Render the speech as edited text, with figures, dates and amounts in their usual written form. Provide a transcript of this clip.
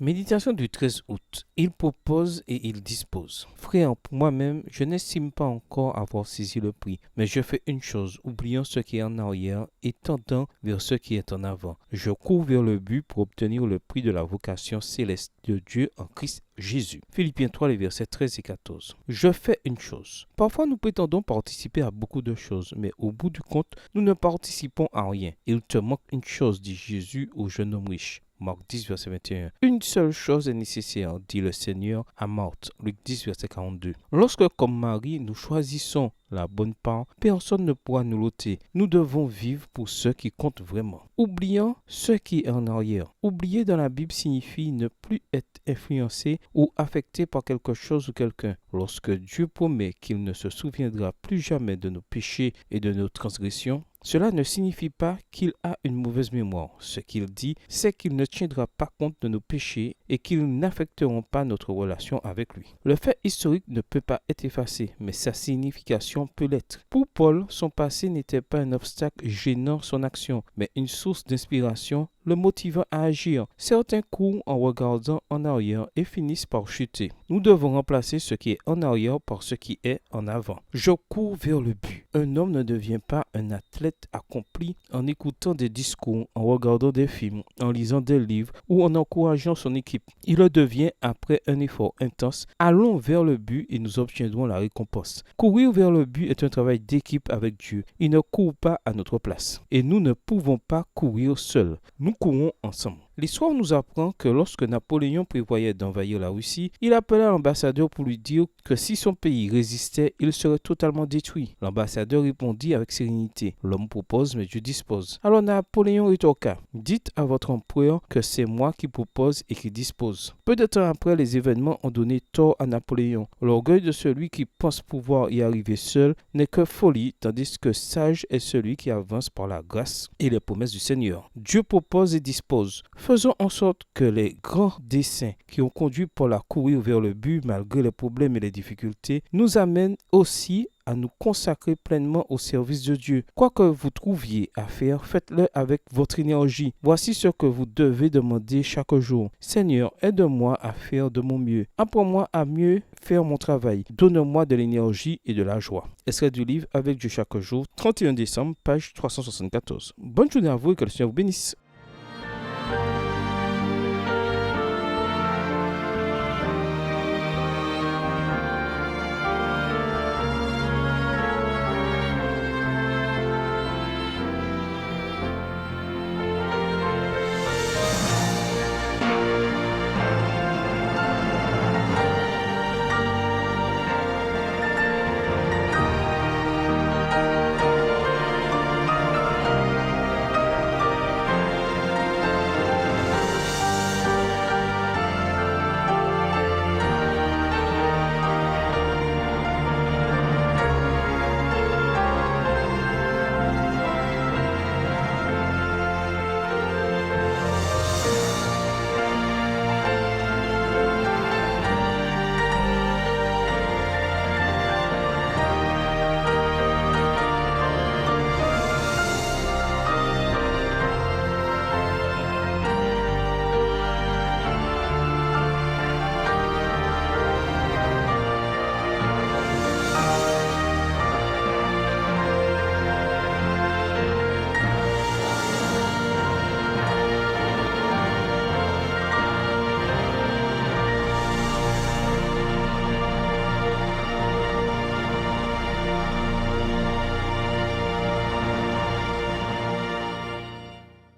Méditation du 13 août. Il propose et il dispose. Frère, pour moi-même, je n'estime pas encore avoir saisi le prix, mais je fais une chose, oubliant ce qui est en arrière et tendant vers ce qui est en avant. Je cours vers le but pour obtenir le prix de la vocation céleste de Dieu en Christ Jésus. Philippiens 3, les versets 13 et 14. Je fais une chose. Parfois, nous prétendons participer à beaucoup de choses, mais au bout du compte, nous ne participons à rien. Il te manque une chose, dit Jésus au jeune homme riche. Marc 10, verset 21. Une seule chose est nécessaire, dit le Seigneur à Marthe. Luc 10, verset 42. Lorsque, comme Marie, nous choisissons la bonne part, personne ne pourra nous l'ôter. Nous devons vivre pour ce qui compte vraiment. Oubliant ce qui est en arrière. Oublier dans la Bible signifie ne plus être influencé ou affecté par quelque chose ou quelqu'un. Lorsque Dieu promet qu'il ne se souviendra plus jamais de nos péchés et de nos transgressions, cela ne signifie pas qu'il a une mauvaise mémoire. Ce qu'il dit, c'est qu'il ne tiendra pas compte de nos péchés et qu'ils n'affecteront pas notre relation avec lui. Le fait historique ne peut pas être effacé, mais sa signification peut l'être. Pour Paul, son passé n'était pas un obstacle gênant son action, mais une source d'inspiration le motivant à agir. Certains courent en regardant en arrière et finissent par chuter. Nous devons remplacer ce qui est en arrière par ce qui est en avant. Je cours vers le but. Un homme ne devient pas un athlète accompli en écoutant des discours, en regardant des films, en lisant des livres ou en encourageant son équipe. Il le devient après un effort intense. Allons vers le but et nous obtiendrons la récompense. Courir vers le but est un travail d'équipe avec Dieu. Il ne court pas à notre place. Et nous ne pouvons pas courir seuls. Nous courons ensemble. L'histoire nous apprend que lorsque Napoléon prévoyait d'envahir la Russie, il appela l'ambassadeur pour lui dire que si son pays résistait, il serait totalement détruit. L'ambassadeur répondit avec sérénité: l'homme propose, mais Dieu dispose. Alors Napoléon rétorqua: dites à votre empereur que c'est moi qui propose et qui dispose. Peu de temps après, les événements ont donné tort à Napoléon. L'orgueil de celui qui pense pouvoir y arriver seul n'est que folie, tandis que sage est celui qui avance par la grâce et les promesses du Seigneur. Dieu propose et dispose. Faisons en sorte que les grands desseins qui ont conduit Paul à courir vers le but malgré les problèmes et les difficultés nous amènent aussi à nous consacrer pleinement au service de Dieu. Quoi que vous trouviez à faire, faites-le avec votre énergie. Voici ce que vous devez demander chaque jour. Seigneur, aide-moi à faire de mon mieux. Apprends-moi à mieux faire mon travail. Donne-moi de l'énergie et de la joie. Extrait du livre Avec Dieu chaque jour, 31 décembre, page 374. Bonne journée à vous et que le Seigneur vous bénisse.